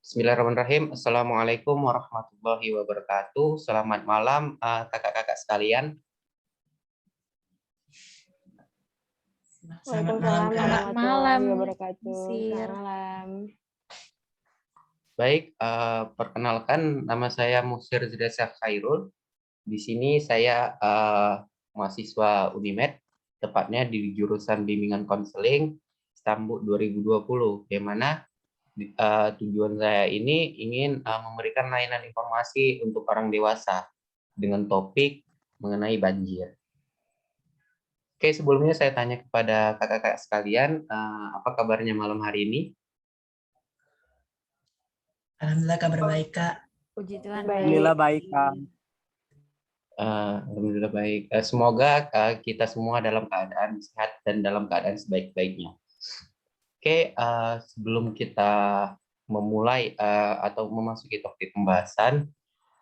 Bismillahirrahmanirrahim. Assalamualaikum warahmatullahi wabarakatuh. Selamat malam kakak-kakak sekalian. Selamat malam, Selamat malam, warahmatullahi wabarakatuh. Sir. Selamat malam. Baik, perkenalkan nama saya Musir Zidasa Khairul. Di sini saya mahasiswa Unimed, tepatnya di jurusan Bimbingan Konseling Stambuk 2020, di mana tujuan saya ini ingin memberikan layanan informasi untuk orang dewasa dengan topik mengenai banjir. Oke, sebelumnya saya tanya kepada kakak-kakak sekalian, apa kabarnya malam hari ini? Alhamdulillah kabar baik, Kak. Puji Tuhan. Alhamdulillah baik, Kak. Alhamdulillah baik. Semoga kita semua dalam keadaan sehat dan dalam keadaan sebaik-baiknya. Oke, sebelum kita memulai atau memasuki topik pembahasan,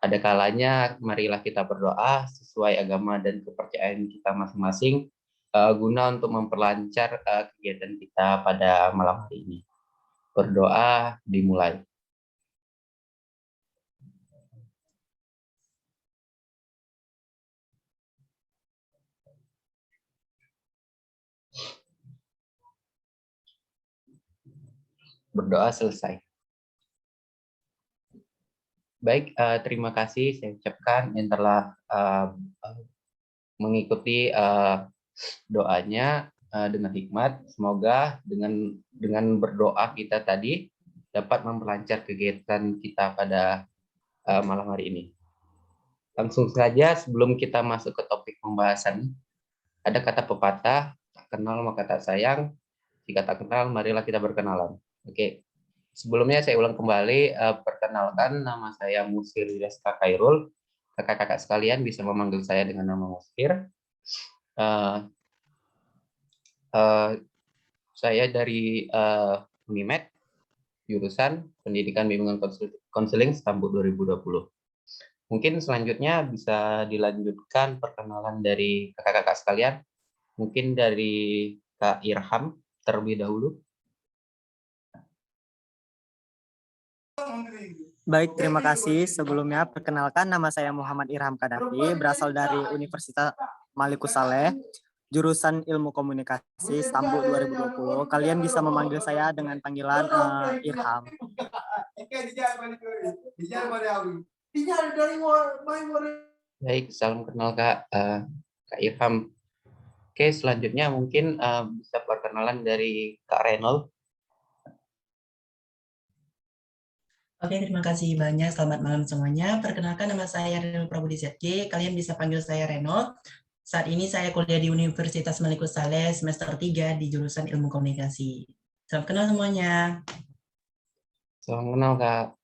ada kalanya marilah kita berdoa sesuai agama dan kepercayaan kita masing-masing guna untuk memperlancar kegiatan kita pada malam hari ini. Berdoa dimulai. Berdoa selesai. Baik, terima kasih saya ucapkan yang telah mengikuti doanya dengan hikmat. Semoga dengan berdoa kita tadi dapat memperlancar kegiatan kita pada malam hari ini. Langsung saja sebelum kita masuk ke topik pembahasan, ada kata pepatah, tak kenal maka tak sayang, jika tak kenal marilah kita berkenalan. Oke. Sebelumnya saya ulang kembali, perkenalkan nama saya Musir Zidasa Khairul. Kakak-kakak sekalian bisa memanggil saya dengan nama Musir. Saya dari Unimed, jurusan Pendidikan Bimbingan Konseling Stambuk 2020. Mungkin selanjutnya bisa dilanjutkan perkenalan dari kakak-kakak sekalian. Mungkin dari Kak Irham terlebih dahulu. Baik, terima kasih. Sebelumnya, perkenalkan nama saya Muhammad Irham Kadafi, berasal dari Universitas Malikus Saleh, jurusan Ilmu Komunikasi, Stambuk 2020. Kalian bisa memanggil saya dengan panggilan Irham. Baik, salam kenal Kak Irham. Oke, selanjutnya mungkin bisa perkenalan dari Kak Renold. Oke, terima kasih banyak. Selamat malam semuanya. Perkenalkan nama saya Renold Prabudi ZG. Kalian bisa panggil saya Renold. Saat ini saya kuliah di Universitas Malikus Saleh semester 3 di jurusan Ilmu Komunikasi. Salam kenal semuanya. Salam kenal Kak.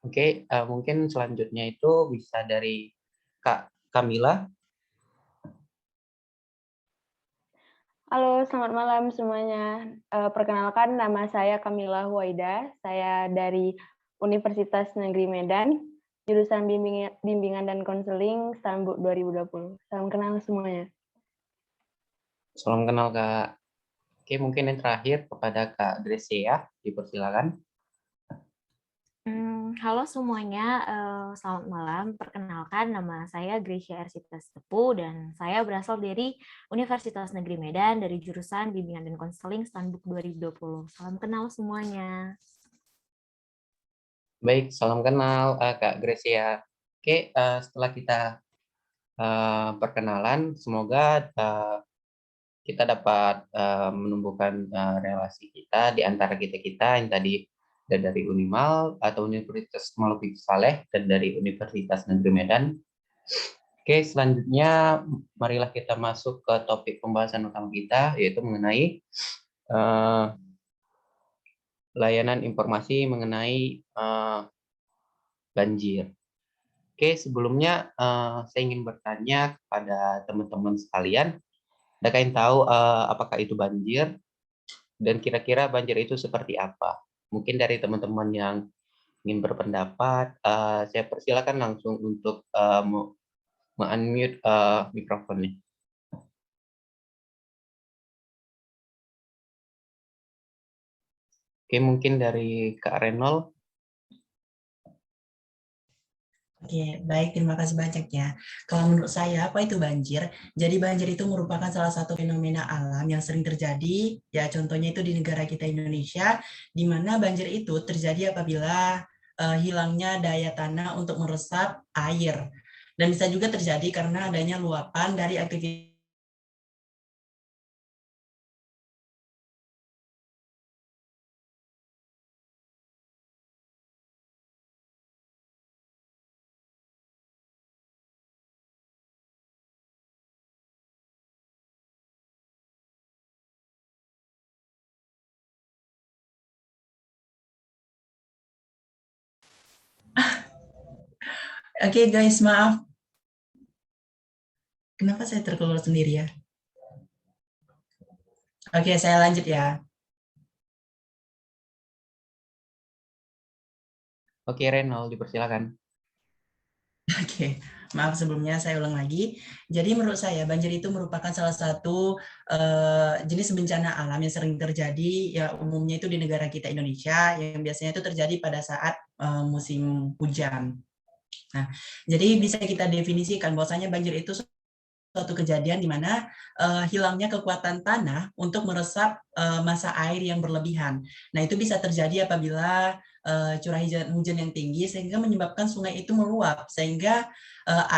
Oke, mungkin selanjutnya itu bisa dari Kak Kamila. Halo, selamat malam semuanya. Perkenalkan nama saya Kamila Huwaida. Saya dari Universitas Negeri Medan, jurusan Bimbingan dan Konseling Stambuk 2020. Salam kenal semuanya. Salam kenal Kak. Oke, mungkin yang terakhir kepada Kak Grecia, dipersilakan. Halo semuanya, selamat malam. Perkenalkan nama saya Gracia Ersita Tepu dan saya berasal dari Universitas Negeri Medan dari jurusan Bimbingan dan Konseling Stambuk 2020. Salam kenal semuanya. Baik, salam kenal Kak Grecia. Oke, setelah kita perkenalan, semoga kita dapat menumbuhkan relasi kita di antara kita yang tadi dari Unimal atau Universitas Malikus Saleh dan dari Universitas Negeri Medan. Oke, selanjutnya marilah kita masuk ke topik pembahasan utama kita, yaitu mengenai layanan informasi mengenai banjir. Oke, sebelumnya saya ingin bertanya kepada teman-teman sekalian, adakah yang tahu apakah itu banjir dan kira-kira banjir itu seperti apa? Mungkin dari teman-teman yang ingin berpendapat, saya persilakan langsung untuk unmute mikrofonnya. Oke, mungkin dari Kak Renol. Oke, baik, terima kasih banyak ya. Kalau menurut saya, apa itu banjir? Jadi banjir itu merupakan salah satu fenomena alam yang sering terjadi, ya contohnya itu di negara kita Indonesia, di mana banjir itu terjadi apabila hilangnya daya tanah untuk meresap air. Dan bisa juga terjadi karena adanya luapan dari aktivitas. Oke guys, maaf. Kenapa saya terkeluar sendiri ya? Oke, saya lanjut ya. Oke, Renol, dipersilakan. Oke, maaf sebelumnya saya ulang lagi. Jadi menurut saya banjir itu merupakan salah satu jenis bencana alam yang sering terjadi ya umumnya itu di negara kita Indonesia yang biasanya itu terjadi pada saat musim hujan. Nah, jadi bisa kita definisikan bahwasanya banjir itu suatu kejadian di mana hilangnya kekuatan tanah untuk meresap massa air yang berlebihan. Nah, itu bisa terjadi apabila curah hujan yang tinggi sehingga menyebabkan sungai itu meluap sehingga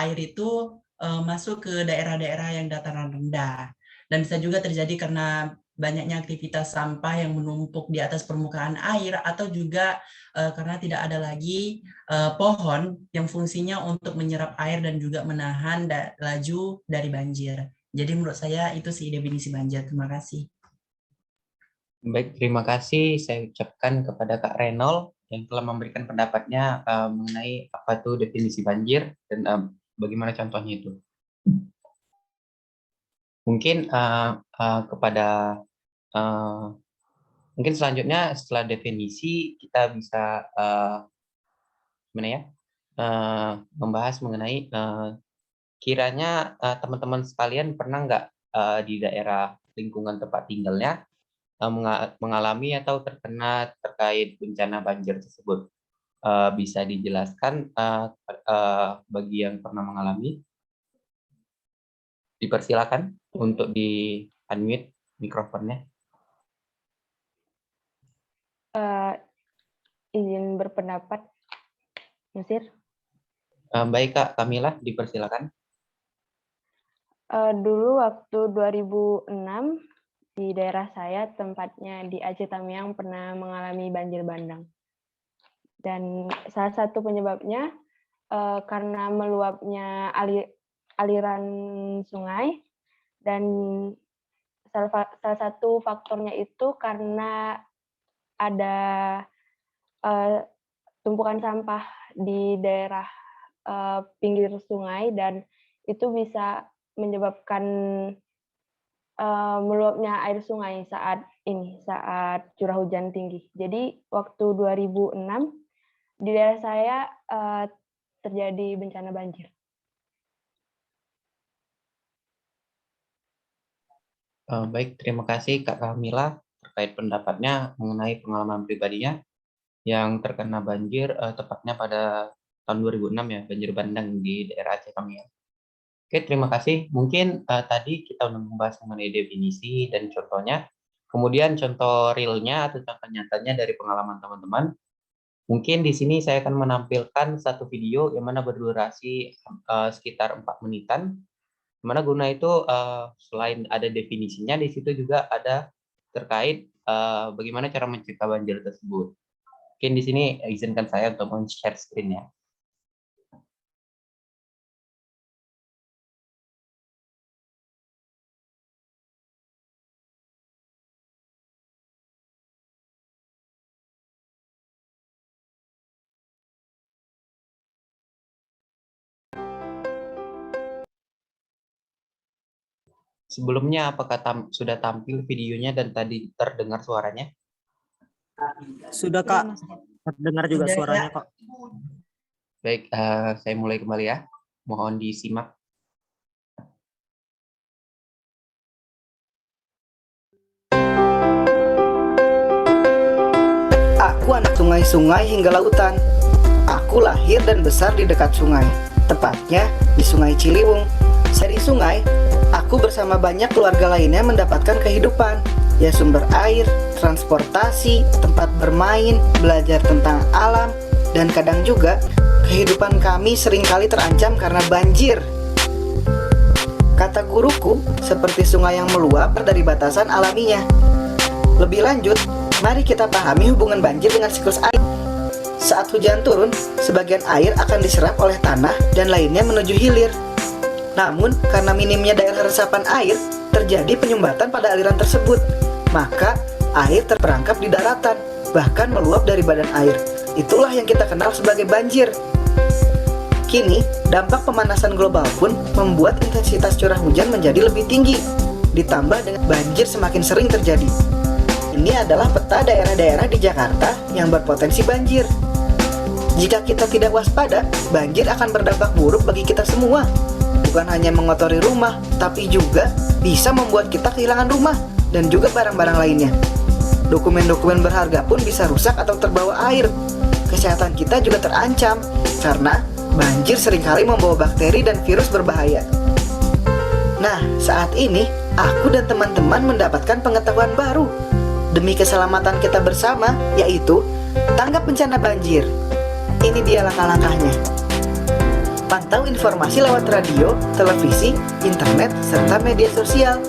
air itu masuk ke daerah-daerah yang dataran rendah. Dan bisa juga terjadi karena banyaknya aktivitas sampah yang menumpuk di atas permukaan air atau juga karena tidak ada lagi pohon yang fungsinya untuk menyerap air dan juga menahan laju dari banjir. Jadi menurut saya itu sih definisi banjir. Terima kasih. Baik, terima kasih saya ucapkan kepada Kak Renol yang telah memberikan pendapatnya mengenai apa itu definisi banjir dan bagaimana contohnya itu. Mungkin kepada mungkin selanjutnya setelah definisi kita bisa gimana ya membahas mengenai kiranya teman-teman sekalian pernah nggak di daerah lingkungan tempat tinggalnya mengalami atau terkena terkait bencana banjir tersebut. Bisa dijelaskan bagi yang pernah mengalami? Dipersilakan untuk di-unmute mikrofonnya. Izin berpendapat, Mesir. Baik Kak Kamila, dipersilakan. Dulu waktu 2006 di daerah saya, tempatnya di Aceh Tamiang, pernah mengalami banjir bandang. Dan salah satu penyebabnya karena meluapnya aliran sungai, dan salah satu faktornya itu karena ada tumpukan sampah di daerah pinggir sungai, dan itu bisa menyebabkan meluapnya air sungai saat curah hujan tinggi. Jadi waktu 2006 di daerah saya terjadi bencana banjir. Baik, terima kasih Kak Kamila terkait pendapatnya mengenai pengalaman pribadinya yang terkena banjir tepatnya pada tahun 2006 ya, banjir bandang di daerah Aceh Tamiang. Oke, terima kasih. Mungkin tadi kita sudah membahas mengenai definisi dan contohnya. Kemudian contoh realnya atau contoh nyatanya dari pengalaman teman-teman. Mungkin di sini saya akan menampilkan satu video yang mana berdurasi sekitar 4 menitan. Mana guna itu selain ada definisinya, di situ juga ada terkait bagaimana cara mencegah banjir tersebut. Mungkin di sini izinkan saya untuk men-share screen-nya. Sebelumnya, apakah sudah tampil videonya dan tadi terdengar suaranya? Sudah Kak, terdengar juga suaranya kok. Baik, saya mulai kembali ya. Mohon disimak. Aku anak sungai-sungai hingga lautan. Aku lahir dan besar di dekat sungai, tepatnya di Sungai Ciliwung. Dari sungai, aku bersama banyak keluarga lainnya mendapatkan kehidupan, ya sumber air, transportasi, tempat bermain, belajar tentang alam, dan kadang juga kehidupan kami seringkali terancam karena banjir. Kata guruku, seperti sungai yang meluap dari batasan alaminya. Lebih lanjut, mari kita pahami hubungan banjir dengan siklus air. Saat hujan turun, sebagian air akan diserap oleh tanah dan lainnya menuju hilir. Namun, karena minimnya daerah resapan air, terjadi penyumbatan pada aliran tersebut. Maka, air terperangkap di daratan, bahkan meluap dari badan air. Itulah yang kita kenal sebagai banjir. Kini, dampak pemanasan global pun membuat intensitas curah hujan menjadi lebih tinggi, ditambah dengan banjir semakin sering terjadi. Ini adalah peta daerah-daerah di Jakarta yang berpotensi banjir. Jika kita tidak waspada, banjir akan berdampak buruk bagi kita semua. Bukan hanya mengotori rumah, tapi juga bisa membuat kita kehilangan rumah dan juga barang-barang lainnya. Dokumen-dokumen berharga pun bisa rusak atau terbawa air. Kesehatan kita juga terancam karena banjir seringkali membawa bakteri dan virus berbahaya. Nah, saat ini aku dan teman-teman mendapatkan pengetahuan baru demi keselamatan kita bersama, yaitu tanggap bencana banjir. Ini dia langkah-langkahnya. Pantau informasi lewat radio, televisi, internet, serta media sosial.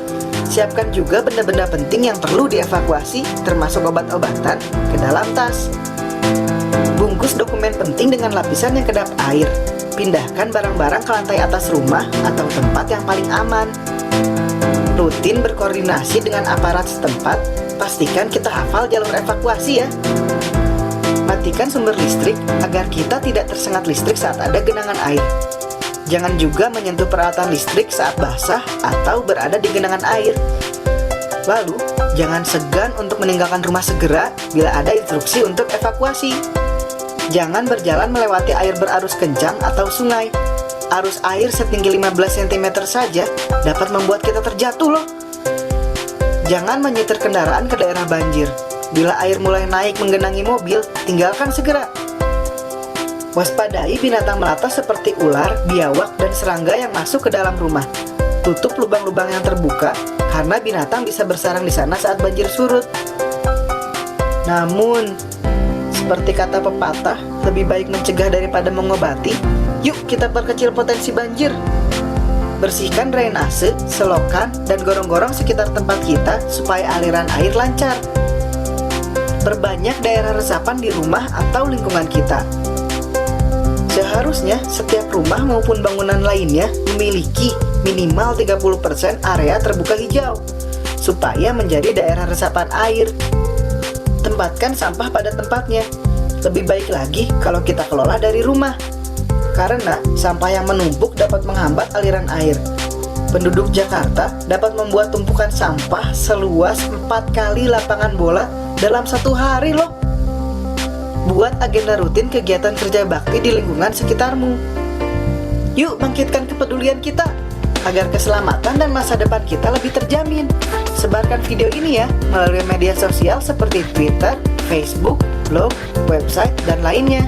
Siapkan juga benda-benda penting yang perlu dievakuasi, termasuk obat-obatan, ke dalam tas. Bungkus dokumen penting dengan lapisan yang kedap air. Pindahkan barang-barang ke lantai atas rumah atau tempat yang paling aman. Rutin berkoordinasi dengan aparat setempat. Pastikan kita hafal jalur evakuasi ya. Matikan sumber listrik agar kita tidak tersengat listrik saat ada genangan air. Jangan juga menyentuh peralatan listrik saat basah atau berada di genangan air. Lalu, jangan segan untuk meninggalkan rumah segera bila ada instruksi untuk evakuasi. Jangan berjalan melewati air berarus kencang atau sungai. Arus air setinggi 15 cm saja dapat membuat kita terjatuh loh. Jangan menyetir kendaraan ke daerah banjir. Bila air mulai naik menggenangi mobil, tinggalkan segera. Waspadai binatang melata seperti ular, biawak, dan serangga yang masuk ke dalam rumah. Tutup lubang-lubang yang terbuka karena binatang bisa bersarang di sana saat banjir surut. Namun, seperti kata pepatah, lebih baik mencegah daripada mengobati. Yuk kita perkecil potensi banjir. Bersihkan drainase, selokan, dan gorong-gorong sekitar tempat kita supaya aliran air lancar. Perbanyak daerah resapan di rumah atau lingkungan kita. Seharusnya setiap rumah maupun bangunan lainnya memiliki minimal 30% area terbuka hijau supaya menjadi daerah resapan air. Tempatkan sampah pada tempatnya. Lebih baik lagi kalau kita kelola dari rumah, karena sampah yang menumpuk dapat menghambat aliran air. Penduduk Jakarta dapat membuat tumpukan sampah seluas 4 kali lapangan bola dalam satu hari loh. Buat agenda rutin kegiatan kerja bakti di lingkungan sekitarmu. Yuk bangkitkan kepedulian kita agar keselamatan dan masa depan kita lebih terjamin. Sebarkan video ini ya melalui media sosial seperti Twitter, Facebook, blog, website, dan lainnya.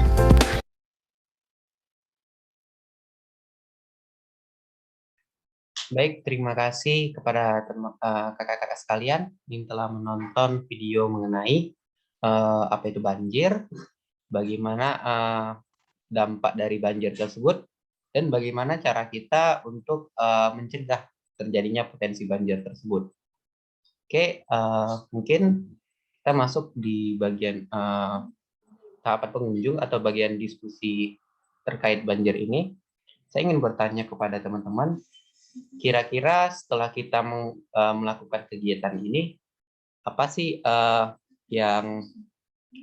Baik, terima kasih kepada kakak-kakak sekalian yang telah menonton video mengenai apa itu banjir, bagaimana dampak dari banjir tersebut, dan bagaimana cara kita untuk mencegah terjadinya potensi banjir tersebut. Oke, mungkin kita masuk di bagian tahapan pengunjung atau bagian diskusi terkait banjir ini. Saya ingin bertanya kepada teman-teman, kira-kira setelah kita melakukan kegiatan ini, apa sih yang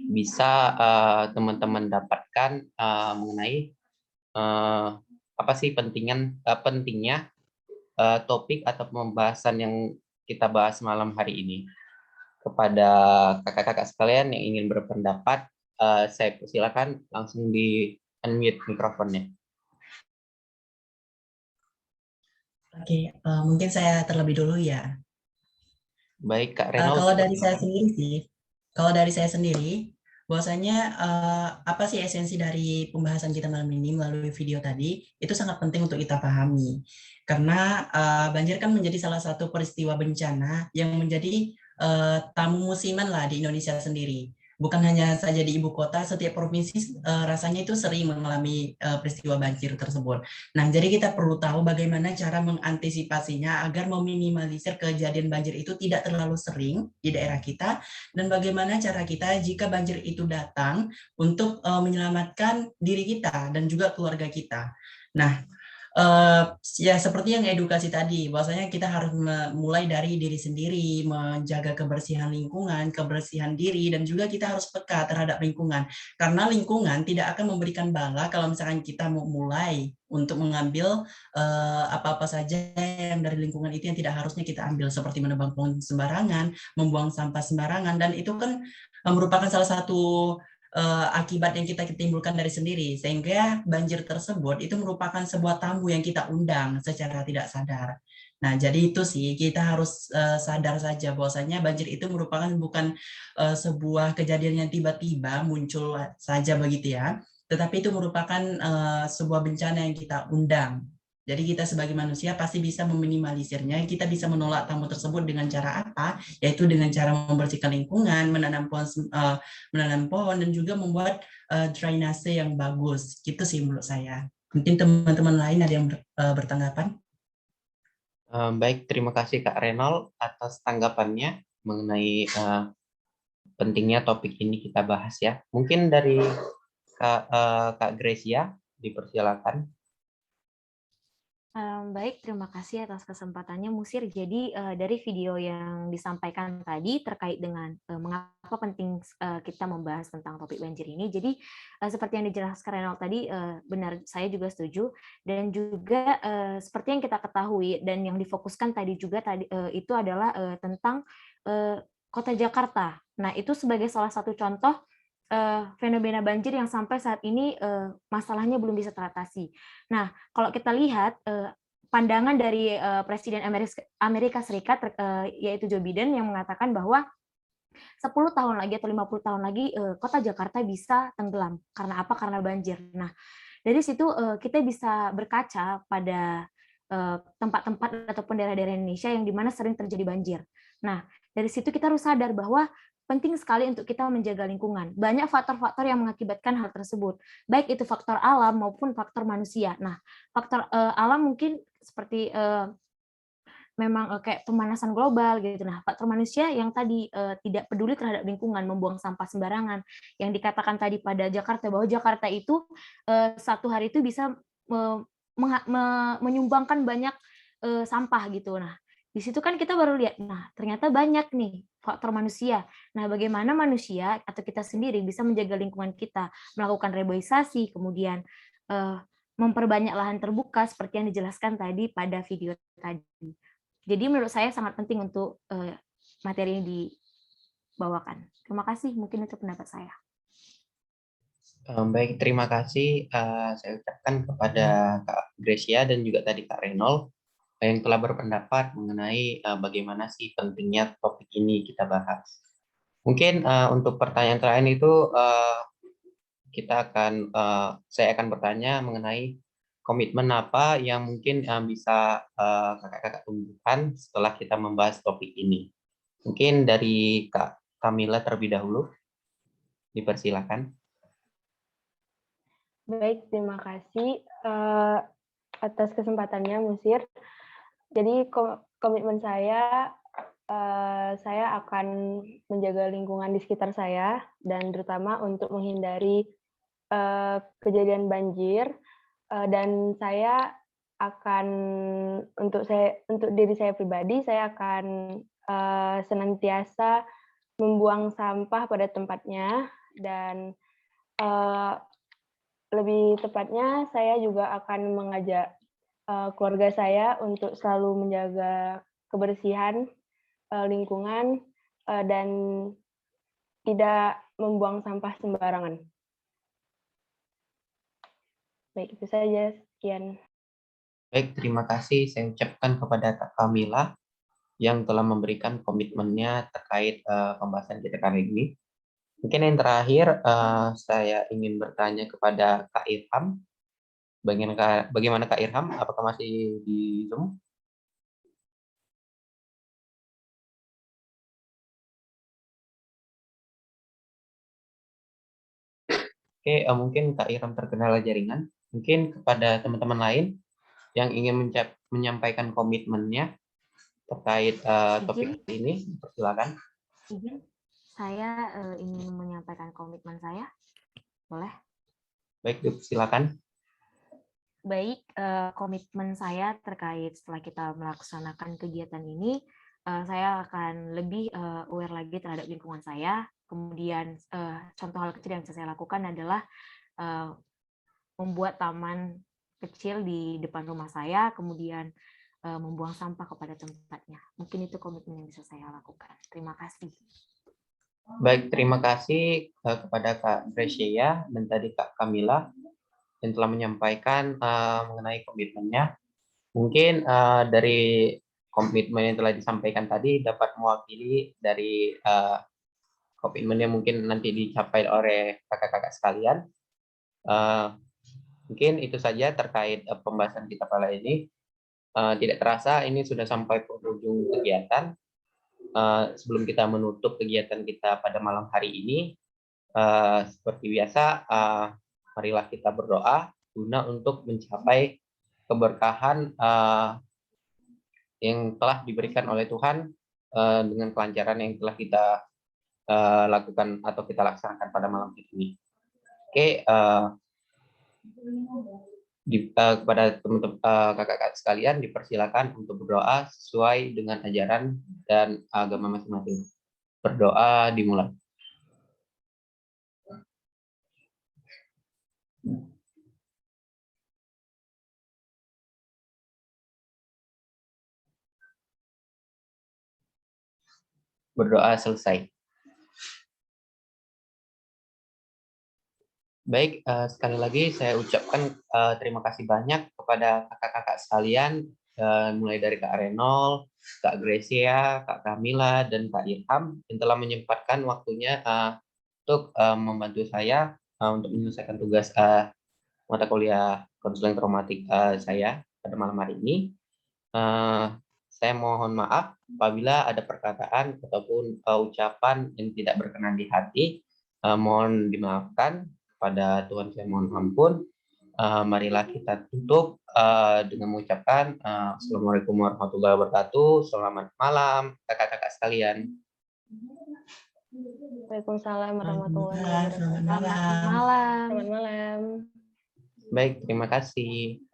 bisa teman-teman dapatkan mengenai apa sih pentingnya topik atau pembahasan yang kita bahas malam hari ini? Kepada kakak-kakak sekalian yang ingin berpendapat, saya persilakan langsung di unmute mikrofonnya. Oke, mungkin saya terlebih dulu ya. Baik, Kak Reno. Kalau dari saya sendiri, bahwasanya apa sih esensi dari pembahasan kita malam ini melalui video tadi, itu sangat penting untuk kita pahami. Karena banjir kan menjadi salah satu peristiwa bencana yang menjadi tamu musiman lah di Indonesia sendiri. Bukan hanya saja di ibu kota, setiap provinsi rasanya itu sering mengalami peristiwa banjir tersebut. Nah, jadi kita perlu tahu bagaimana cara mengantisipasinya agar meminimalisir kejadian banjir itu tidak terlalu sering di daerah kita, dan bagaimana cara kita jika banjir itu datang untuk menyelamatkan diri kita dan juga keluarga kita. Nah, ya seperti yang edukasi tadi, bahwasanya kita harus mulai dari diri sendiri, menjaga kebersihan lingkungan, kebersihan diri, dan juga kita harus peka terhadap lingkungan. Karena lingkungan tidak akan memberikan bala kalau misalkan kita mau mulai untuk mengambil apa-apa saja yang dari lingkungan itu yang tidak harusnya kita ambil, seperti menebang pohon sembarangan, membuang sampah sembarangan, dan itu kan merupakan salah satu akibat yang kita timbulkan dari sendiri, sehingga banjir tersebut itu merupakan sebuah tamu yang kita undang secara tidak sadar. Nah, jadi itu sih kita harus sadar saja bahwasanya banjir itu merupakan bukan sebuah kejadian yang tiba-tiba muncul saja begitu ya, tetapi itu merupakan sebuah bencana yang kita undang. Jadi kita sebagai manusia pasti bisa meminimalisirnya. Kita bisa menolak tamu tersebut dengan cara apa? Yaitu dengan cara membersihkan lingkungan, menanam pohon, dan juga membuat drainase yang bagus. Gitu sih menurut saya. Mungkin teman-teman lain ada yang bertanggapan? Baik, terima kasih Kak Renold atas tanggapannya mengenai pentingnya topik ini kita bahas ya. Mungkin dari Kak Gracia, dipersilakan. Baik, terima kasih atas kesempatannya, Musir. Jadi dari video yang disampaikan tadi terkait dengan mengapa penting kita membahas tentang topik banjir ini. Jadi seperti yang dijelaskan Renald tadi, benar, saya juga setuju. Dan juga seperti yang kita ketahui dan yang difokuskan tadi juga itu adalah tentang Kota Jakarta. Nah, itu sebagai salah satu contoh fenomena banjir yang sampai saat ini masalahnya belum bisa teratasi. Nah, kalau kita lihat pandangan dari Presiden Amerika Serikat yaitu Joe Biden yang mengatakan bahwa 10 tahun lagi atau 50 tahun lagi kota Jakarta bisa tenggelam. Karena apa? Karena banjir. Nah, dari situ kita bisa berkaca pada tempat-tempat ataupun daerah-daerah Indonesia yang dimana sering terjadi banjir. Nah, dari situ kita harus sadar bahwa penting sekali untuk kita menjaga lingkungan. Banyak faktor-faktor yang mengakibatkan hal tersebut, baik itu faktor alam maupun faktor manusia. Nah, faktor alam mungkin seperti memang kayak pemanasan global gitu. Nah, faktor manusia yang tadi tidak peduli terhadap lingkungan, membuang sampah sembarangan. Yang dikatakan tadi pada Jakarta, bahwa Jakarta itu satu hari itu bisa menyumbangkan banyak sampah gitu. Nah, di situ kan kita baru lihat, nah ternyata banyak nih faktor manusia. Nah, bagaimana manusia atau kita sendiri bisa menjaga lingkungan kita, melakukan reboisasi, kemudian memperbanyak lahan terbuka seperti yang dijelaskan tadi pada video tadi. Jadi menurut saya sangat penting untuk materi yang dibawakan. Terima kasih, mungkin itu pendapat saya. Baik, terima kasih saya ucapkan kepada Kak Gracia dan juga tadi Kak Renold yang telah berpendapat mengenai bagaimana sih pentingnya topik ini kita bahas. Mungkin untuk pertanyaan terakhir itu saya akan bertanya mengenai komitmen apa yang mungkin bisa kakak-kakak tumbuhkan setelah kita membahas topik ini. Mungkin dari Kak Kamila terlebih dahulu, dipersilakan. Baik, terima kasih atas kesempatannya, Musir. Jadi komitmen saya akan menjaga lingkungan di sekitar saya dan terutama untuk menghindari kejadian banjir, dan saya akan untuk diri saya pribadi, saya akan senantiasa membuang sampah pada tempatnya, dan lebih tepatnya saya juga akan mengajak keluarga saya untuk selalu menjaga kebersihan lingkungan dan tidak membuang sampah sembarangan. Baik, itu saja. Sekian. Baik, terima kasih saya ucapkan kepada Kak Kamila yang telah memberikan komitmennya terkait pembahasan kita kali ini. Mungkin yang terakhir, saya ingin bertanya kepada Kak Irham. Bagaimana Kak Irham? Apakah masih di Zoom? Oke, mungkin Kak Irham terkendala jaringan. Mungkin kepada teman-teman lain yang ingin menyampaikan komitmennya terkait topik ini, persilakan. Izin, saya ingin menyampaikan komitmen saya. Boleh? Baik, silakan. Baik, komitmen saya terkait setelah kita melaksanakan kegiatan ini, saya akan lebih aware lagi terhadap lingkungan saya. Kemudian contoh hal kecil yang bisa saya lakukan adalah membuat taman kecil di depan rumah saya, kemudian membuang sampah kepada tempatnya. Mungkin itu komitmen yang bisa saya lakukan. Terima kasih. Baik, terima kasih kepada Kak Gracia dan tadi Kak Kamila yang telah menyampaikan mengenai komitmennya. Mungkin dari komitmen yang telah disampaikan tadi dapat mewakili dari komitmen yang mungkin nanti dicapai oleh kakak-kakak sekalian. Mungkin itu saja terkait pembahasan kita pada ini. Tidak terasa ini sudah sampai penghujung kegiatan. Sebelum kita menutup kegiatan kita pada malam hari ini, seperti biasa, marilah kita berdoa guna untuk mencapai keberkahan yang telah diberikan oleh Tuhan dengan kelancaran yang telah kita lakukan atau kita laksanakan pada malam hari ini. Oke, kepada teman-teman kakak-kakak sekalian dipersilakan untuk berdoa sesuai dengan ajaran dan agama masing-masing. Berdoa dimulai. Berdoa selesai. Baik, sekali lagi saya ucapkan terima kasih banyak kepada kakak-kakak sekalian, mulai dari Kak Renol, Kak Gracia, Kak Kamila, dan Kak Irham yang telah menyempatkan waktunya untuk membantu saya untuk menyelesaikan tugas mata kuliah konseling traumatik saya pada malam hari ini. Saya mohon maaf apabila ada perkataan ataupun ucapan yang tidak berkenan di hati. Mohon dimaafkan. Pada Tuhan saya mohon ampun. Marilah kita tutup dengan mengucapkan Assalamualaikum warahmatullahi wabarakatuh. Selamat malam kakak-kakak sekalian. Waalaikumsalam warahmatullahi wabarakatuh. Selamat malam. Malam. Selamat malam. Baik, terima kasih.